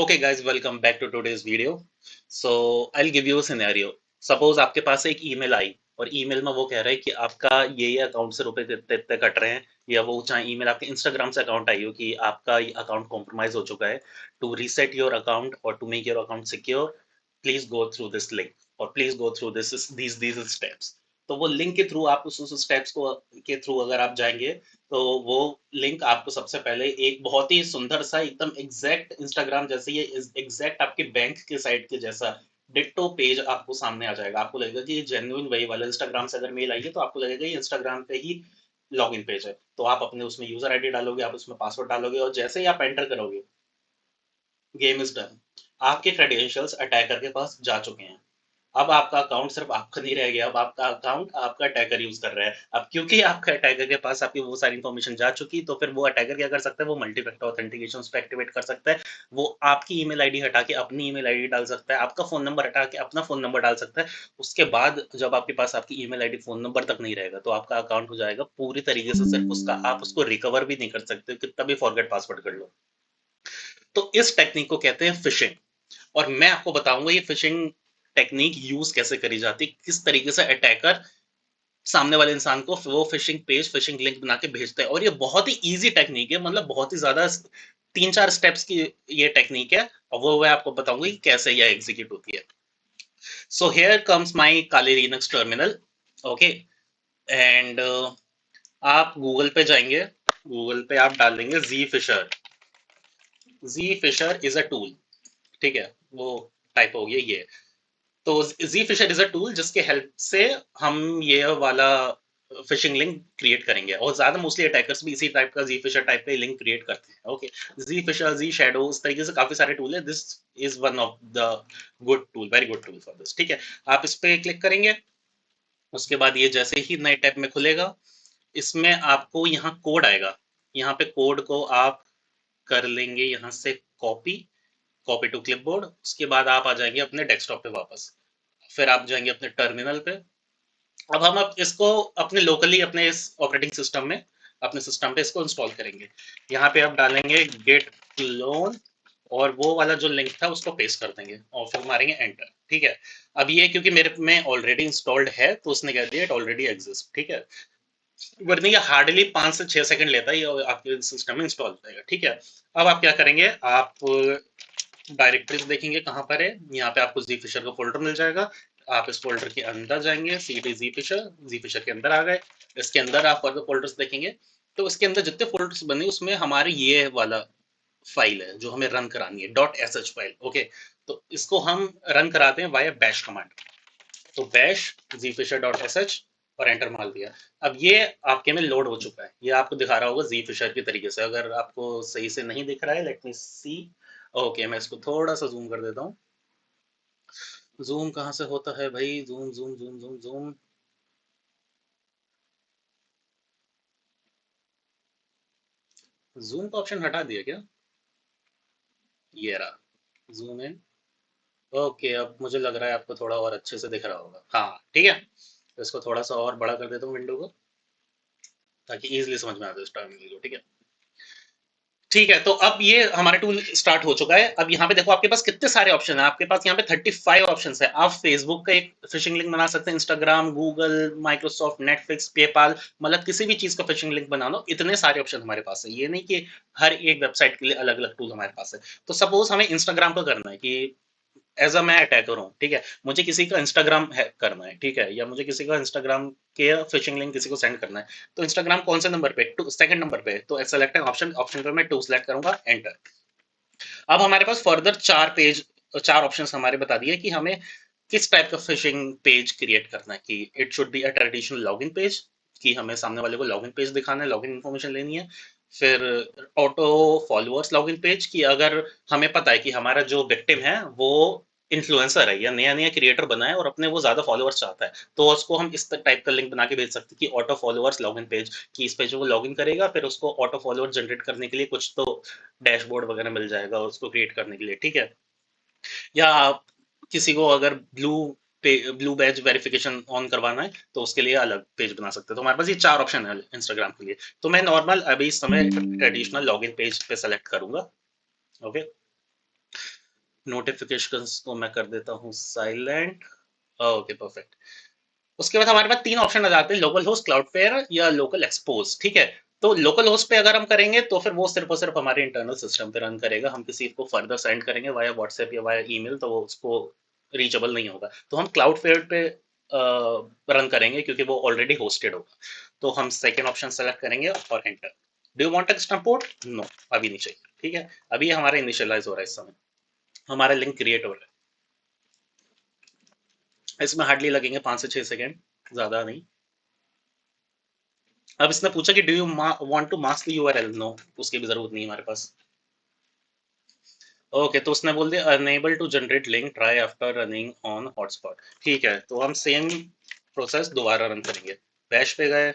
Okay, guys, welcome back to today's video. So, I'll give you a scenario. Suppose आपके पास एक email आई और email में वो कह रहा है कि आपका ये अकाउंट से रुपए इतने इतने कट रहे हैं, या वो चाहे ईमेल आपके इंस्टाग्राम से अकाउंट आई हो कि आपका ये अकाउंट कॉम्प्रोमाइज हो चुका है। टू रीसेट योर अकाउंट और to make your account secure, please go through this link और please go through this these steps. तो वो लिंक के थ्रू आप उस स्टेप्स को के थ्रू अगर आप जाएंगे, तो वो लिंक आपको सबसे पहले एक बहुत ही सुंदर सा एकदम एग्जैक्ट इंस्टाग्राम जैसे, ये एग्जैक्ट आपके बैंक के साइट के जैसा डिट्टो पेज आपको सामने आ जाएगा। आपको लगेगा कि ये जेन्युइन वही वाला इंस्टाग्राम से अगर मेल आई है, तो आपको लगेगा ये इंस्टाग्राम पे ही लॉगिन पेज है। तो आप अपने उसमें यूजर आईडी डालोगे, आप उसमें पासवर्ड डालोगे, और जैसे ही आप एंटर करोगे, गेम इज डन। आपके क्रेडेंशियल्स अटैकर के पास जा चुके हैं। अब आपका अकाउंट सिर्फ आपका नहीं रह गया, अब आपका अकाउंट आपका अटैकर यूज कर रहा है। अब क्योंकि आपका अटैकर के पास आपकी वो सारी इंफॉर्मेशन जा चुकी, तो फिर वो अटैकर क्या कर सकता है, वो मल्टी फैक्टर ऑथेंटिकेशन पे एक्टिवेट कर सकता है। वो आपकी ईमेल आईडी हटा के अपनी ईमेल आईडी डाल सकता है, आपका फोन नंबर हटा के अपना फोन नंबर डाल सकता है। उसके बाद जब आपके पास आपकी ईमेल आईडी फोन नंबर तक नहीं रहेगा, तो आपका अकाउंट हो जाएगा पूरी तरीके से सिर्फ उसका, आप उसको रिकवर भी नहीं कर सकते कितना भी फॉरगेट पासवर्ड कर लो। तो इस टेक्निक को कहते हैं फिशिंग। और मैं आपको बताऊंगा ये फिशिंग टेक्निक यूज कैसे करी जाती है, किस तरीके से अटैकर सामने वाले इंसान को वो फिशिंग पेज, फिशिंग लिंक बना के भेजते हैं। और ये बहुत ही इजी टेक्निक है, मतलब बहुत ही ज्यादा 3-4 स्टेप्स की ये टेक्निक है, और वो मैं आपको बताऊंगा कि कैसे यह एग्जीक्यूट होती है। So here comes my Kali Linux terminal. Okay, and आप गूगल पे जाएंगे, गूगल पे आप डाल देंगे G fisher. G fisher is a tool, ठीक है, वो टाइप हो गया ये। तो G fisher is a tool जिसके हेल्प से हम ये वाला फिशिंग लिंक क्रिएट करेंगे, और ज्यादा मोस्टली अटैकर्स भी इसी टाइप का जी फिशर टाइप का लिंक क्रिएट करते हैं। ओके, जी फिशर, जी शैडो, इस तरीके से काफी सारे टूल है। This is one of the good tool, very good tool for this, ठीक है। आप इस पे क्लिक करेंगे, उसके बाद ये जैसे ही नए टैब में खुलेगा, इसमें आपको यहाँ कोड आएगा। यहाँ पे कोड को आप कर लेंगे यहाँ से कॉपी, कॉपी टू क्लिपबोर्ड। उसके बाद आप आ जाएंगे अपने डेस्कटॉप पे वापस, फिर आप जाएंगे अपने टर्मिनल पे। अब हम अब इसको अपने लोकली अपने इस ऑपरेटिंग सिस्टम में, अपने सिस्टम पे इसको इंस्टॉल करेंगे। यहाँ पे आप डालेंगे गेट क्लोन, और वो वाला जो लिंक था उसको पेस्ट कर देंगे, और फिर मारेंगे एंटर, ठीक है। अब ये क्योंकि मेरे में ऑलरेडी इंस्टॉल्ड है, तो उसने कह दिया इट ऑलरेडी एग्जिस्ट, ठीक है। वरना ये हार्डली 5 से 6 सेकंड लेता है, ये आपके सिस्टम में इंस्टॉल हो जाएगा, ठीक है। अब आप क्या करेंगे, आप डायरेक्टरीज देखेंगे कहाँ पर है। यहाँ पे आपको जी फिशर का फोल्डर मिल जाएगा। आप इस फोल्डर के अंदर जाएंगे, सीडी जी फिशर के अंदर आ गए। इसके अंदर आप फर्दर फोल्डर्स देखेंगे, तो इसके अंदर जितने फोल्डर्स बने उसमें हमारे ये वाला फाइल है जो हमें रन करानी है, dot S H file. Okay, तो इसको हम रन कराते हैं वाया बैश कमांड। तो बैश जी फिशर डॉट एस एच, और एंटर मार दिया। अब ये आपके में लोड हो चुका है, ये आपको दिखा रहा होगा जी फिशर की तरीके से। अगर आपको सही से नहीं दिख रहा है, लेट मी सी। ओके, मैं इसको थोड़ा सा जूम कर देता हूँ। जूम कहाँ से होता है भाई, zoom zoom zoom zoom zoom. Zoom का ऑप्शन हटा दिया क्या? ये रहा, जूम इन। ओके, अब मुझे लग रहा है आपको थोड़ा और अच्छे से दिख रहा होगा, हाँ ठीक है। तो इसको थोड़ा सा और बड़ा कर देता हूँ विंडो को, ताकि इजीली समझ में आ जाए इस टर्मिनल को, ठीक है। ठीक है, तो अब ये हमारा टूल स्टार्ट हो चुका है। अब यहाँ पे देखो आपके पास कितने सारे ऑप्शन है, आपके पास यहाँ पे 35 ऑप्शन है। आप फेसबुक का एक फिशिंग लिंक बना सकते हैं, Instagram, Google, Microsoft, Netflix, PayPal, मतलब किसी भी चीज का फिशिंग लिंक बना लो। इतने सारे ऑप्शन हमारे पास है, ये नहीं कि हर एक वेबसाइट के लिए अलग अलग टूल हमारे पास है। तो सपोज हमें इंस्टाग्राम का करना है कि एज अ मैं अटैकर हूँ, ठीक है, मुझे किसी का इंस्टाग्राम हैक करना है, ठीक है, या मुझे किसी का इंस्टाग्राम के फिशिंग लिंक किसी को सेंड करना है। तो इंस्टाग्राम कौन से नंबर पे, टू सेकंड नंबर पे, तो सेलेक्ट ऑप्शन, ऑप्शन पे मैं टू सेलेक्ट करूंगा, एंटर। अब हमारे पास फर्दर 4 ऑप्शन हमारे बता दिए कि हमें किस टाइप का फिशिंग पेज क्रिएट करना है। कि it should be a traditional login page, कि हमें सामने वाले को लॉगिन पेज दिखाना है, लॉगिन इन्फॉर्मेशन लेनी है। फिर ऑटो फॉलोअर्स लॉगिन पेज, कि अगर हमें पता है कि हमारा जो विक्टिम है वो इन्फ्लुएंसर है या नया नया क्रिएटर बना है और अपने वो ज्यादा फॉलोअर्स चाहता है, तो उसको हम इस टाइप का लिंक बना के भेज सकते हैं कि ऑटो फॉलोअर्स लॉगिन पेज, कि इस पेज में वो लॉगिन करेगा, फिर उसको ऑटो फॉलोअर जनरेट करने के लिए कुछ तो डैशबोर्ड वगैरह मिल जाएगा उसको क्रिएट करने के लिए, ठीक है। या आप किसी को अगर ब्लू बैज वेरिफिकेशन ऑन करवाना है, तो उसके लिए अलग पेज बना सकते हैं। तो हमारे पास ये 4 ऑप्शन है इंस्टाग्राम के लिए। तो मैं नॉर्मल अभी इस समय ट्रेडिशनल लॉगिन पेज पे सेलेक्ट करूंगा। ओके, नोटिफिकेशंस को मैं कर देता हूँ साइलेंट। Okay perfect. उसके बाद हमारे पास तीन ऑप्शन आ जाते हैं, लोकल होस्ट, क्लाउडफ्लेयर या लोकल एक्सपोज। ठीक है, तो लोकल होस्ट पे अगर हम करेंगे तो फिर वो सिर्फ और सिर्फ हमारे इंटरनल सिस्टम पे रन करेगा, हम किसी को फर्दर सेंड करेंगे वाया व्हाट्सएप या वाया ईमेल तो वो उसको रीचेबल नहीं होगा। तो हम क्लाउडफ्लेयर पे रन करेंगे क्योंकि वो ऑलरेडी होस्टेड होगा। तो हम सेकेंड ऑप्शन सेलेक्ट करेंगे और enter. Do you want extra port? No, अभी नहीं चाहिए। ठीक है, अभी हमारा इनिशियलाइज हो रहा है, इस समय हमारा लिंक क्रिएट हो रहा है। इसमें हार्डली लगेंगे 5 से 6 सेकेंड, ज्यादा नहीं। अब इसने पूछा कि do you want to mask the URL? No, उसकी भी जरूरत नहीं है हमारे पास। ओके, तो उसने बोल दिया unable to generate link, try after running on hotspot. ठीक है, तो हम सेम प्रोसेस दोबारा रन करेंगे। बैश पे गए,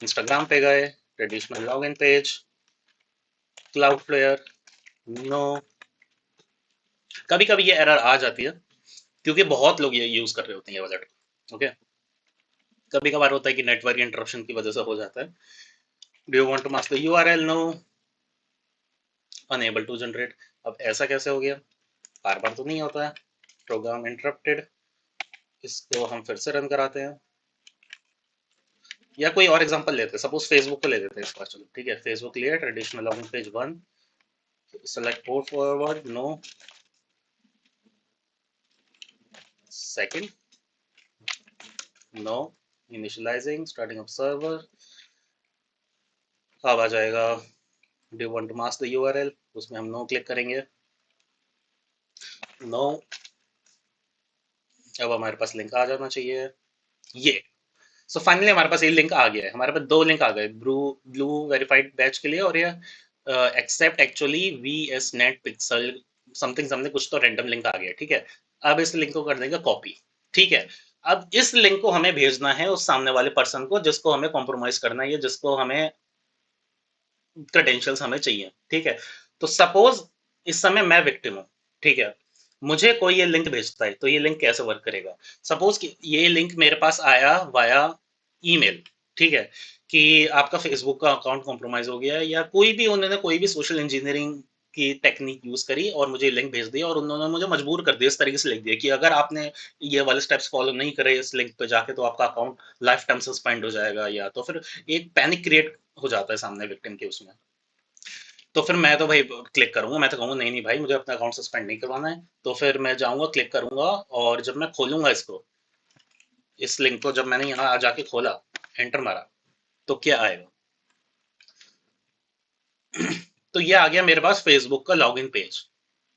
इंस्टाग्राम पे गए, traditional login page, Cloudflare, no. कभी कभी ये एरर आ जाती है क्योंकि बहुत लोग ये यूज कर रहे होते हैं ये वाला trick। ओके, कभी कभार होता है कि नेटवर्क इंटरप्शन की वजह से हो जाता है। Do you want to mask the URL? No, unable to generate. अब ऐसा कैसे हो गया? बार बार तो नहीं होता है, प्रोग्राम इंटरप्टेड। इसको हम फिर से रन कराते हैं, या कोई और एग्जांपल लेते हैं, सपोज फेसबुक को ले लेते हैं इस बार। चलो ठीक है, फेसबुक लिया, traditional login page 1, select port forward, no. Second, no. Initializing, starting up server. अब आ जाएगा do you want to mask the URL, उसमें हम नो क्लिक करेंगे, नो। अब हमारे पास लिंक आ जाना चाहिए, ये। सो फाइनली हमारे पास ये लिंक आ गया है, हमारे पास दो लिंक आ गए, ब्लू ब्लू वेरीफाइड बैच के लिए, और ये except actually we S net pixel something something कुछ तो रैंडम लिंक आ गया। ठीक है, अब इस लिंक को कर देंगे कॉपी। ठीक है, अब इस लिंक को हमें भेजना है उस सामने वाले पर्सन को जिसको हमें कॉम्प्रोमाइज करना है, या जिसको हमें क्रेडेंशियल्स हमें चाहिए। ठीक है, तो सपोज इस समय मैं विक्टिम हूँ। ठीक है, मुझे कोई ये लिंक भेजता है, तो ये लिंक कैसे वर्क करेगा? सपोज कि ये लिंक मेरे पास आया वाया ईमेल। ठीक है, कि आपका फेसबुक का अकाउंट कॉम्प्रोमाइज हो गया है, या कोई भी उन्होंने कोई भी सोशल इंजीनियरिंग की टेक्निक यूज करी और मुझे लिंक भेज दिया, और उन्होंने मुझे मजबूर कर दिया, इस तरीके से लिख दिया कि अगर आपने ये वाले स्टेप्स फॉलो नहीं करे इस लिंक पे जाके तो आपका अकाउंट लाइफ टाइम सस्पेंड हो जाएगा, या तो फिर एक पैनिक क्रिएट हो जाता है सामने विक्टिम के उसमें। तो फिर मैं तो भाई क्लिक करूंगा, मैं तो कहूंगा नहीं नहीं भाई, मुझे अपना अकाउंट सस्पेंड नहीं करवाना है। तो फिर मैं जाऊंगा, क्लिक करूंगा, और जब मैं खोलूंगा इसको, इस लिंक को जब मैंने यहाँ जाके खोला, एंटर मारा, तो क्या आएगा? तो ये आ गया मेरे पास फेसबुक का लॉगिन पेज।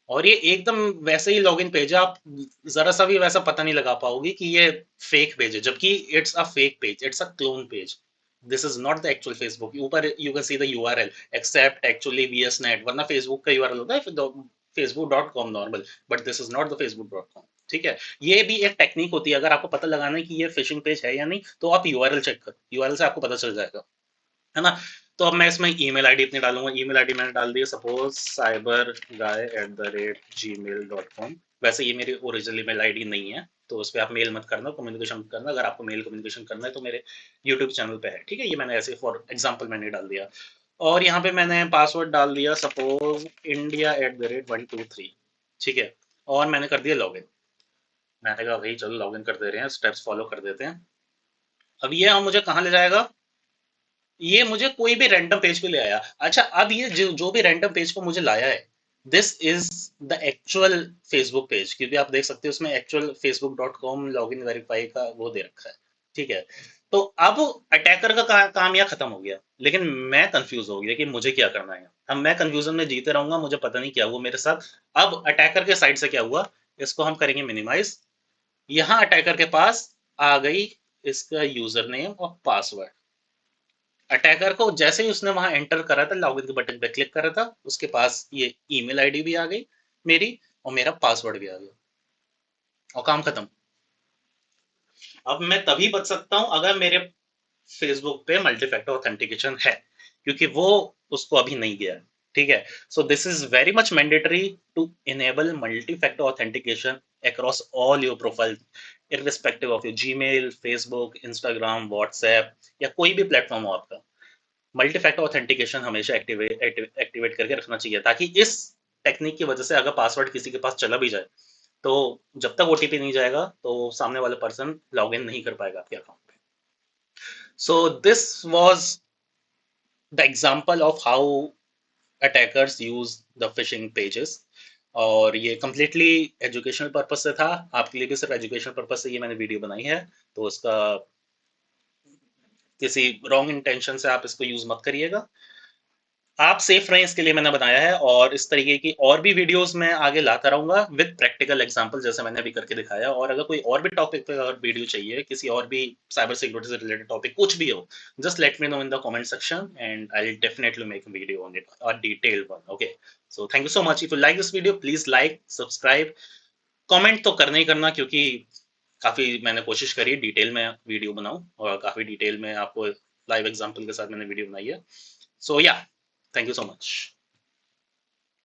और ये एकदम वैसे ही लॉगिन पेज है, आप जरा सा भी वैसा पता नहीं लगा पाओगे कि ये फेक पेज है, जबकि it's a fake page, it's a clone page. This is not the actual Facebook. ऊपर you can see the URL except actually VS net, वरना फेसबुक का यूआरएल होता है facebook.com normal, but this is not the facebook.com। ठीक है, ये भी एक टेक्निक होती है, अगर आपको पता लगाना है कि ये फिशिंग पेज है या नहीं, तो आप यूआरएल चेक करो, यूआरएल से आपको पता चल जाएगा, है ना। तो अब मैं इसमें ईमेल आईडी अपनी डालूंगा, ईमेल आईडी मैंने डाल दी है सपोज cyberguy@gmail.com। वैसे ये मेरी ओरिजिनल ईमेल आईडी नहीं है, तो उस पर आप मेल मत करना, कम्युनिकेशन मत करना। अगर आपको मेल कम्युनिकेशन करना है तो मेरे यूट्यूब चैनल पे है। ठीक है, ये मैंने ऐसे फॉर एग्जाम्पल मैंने डाल दिया, और यहाँ पे मैंने पासवर्ड डाल दिया सपोज India@123। ठीक है, और मैंने कर दिया लॉगिन। मैंने कहा भाई चलो लॉगिन कर दे रहे हैं, स्टेप्स फॉलो कर देते हैं। अब ये हम मुझे कहाँ ले जाएगा? ये मुझे कोई भी रैंडम पेज पे ले आया। अच्छा, अब ये जो भी रैंडम पेज को मुझे लाया है, this is the actual Facebook page, क्योंकि आप देख सकते हो उसमें एक्चुअल facebook.com लॉगिन वेरीफाई का वो दे रखा है। ठीक है, तो अब अटैकर का काम यहाँ खत्म हो गया, लेकिन मैं कंफ्यूज हो गया कि मुझे क्या करना है। अब मैं कंफ्यूजन में जीते रहूंगा, मुझे पता नहीं क्या हुआ मेरे साथ। अब अटैकर के साइड से क्या हुआ, इसको हम करेंगे मिनिमाइज। यहाँ अटैकर के पास आ गई इसका यूजर नेम और पासवर्ड। अटैकर को जैसे ही उसने वहां एंटर करा था, लॉगिन के बटन पे क्लिक करा था, उसके पास ये ईमेल आईडी भी आ गई मेरी, और मेरा पासवर्ड भी आ गया, और काम खत्म। अब मैं तभी बच सकता हूं अगर मेरे फेसबुक पे मल्टी फैक्टर ऑथेंटिकेशन है, क्योंकि वो उसको अभी नहीं गया है। ठीक है, so this is very much mandatory to enable multi factor authentication across all your profile, irrespective of your Gmail, Facebook, Instagram, WhatsApp, या कोई भी प्लेटफॉर्म हो आपका। मल्टी फैक्टर ऑथेंटिकेशन हमेशा एक्टिवेट करके रखना चाहिए, ताकि इस टेक्निक की वजह से अगर पासवर्ड किसी के पास चला भी जाए, तो जब तक ओटीपी नहीं जाएगा तो सामने वाला पर्सन लॉग इन नहीं कर पाएगा आपके अकाउंट पे। So this was the example of how attackers use the fishing pages. और ये कम्प्लीटली एजुकेशनल पर्पज से था, आपके लिए भी सिर्फ एजुकेशनल पर्पज से ये मैंने वीडियो बनाई है। तो उसका किसी रॉन्ग इंटेंशन से आप इसको यूज मत करिएगा। आप सेफ रहें इसके लिए मैंने बनाया है, और इस तरीके की और भी वीडियोस मैं आगे लाता रहूंगा विद प्रैक्टिकल एग्जांपल, जैसे मैंने अभी करके दिखाया। और अगर कोई और भी टॉपिक पे अगर वीडियो चाहिए, किसी और भी साइबर सिक्योरिटी से रिलेटेड टॉपिक कुछ भी हो, just let me know in the comment section and I will definitely make a video on it, a detailed one. Okay, so thank you so much. If you like this video please like, subscribe, comment तो करना ही करना, क्योंकि काफी मैंने कोशिश करी detail में video बनाऊं, और काफी डिटेल में आपको लाइव एग्जांपल के साथ मैंने वीडियो बनाई है। सो या, थैंक यू सो मच।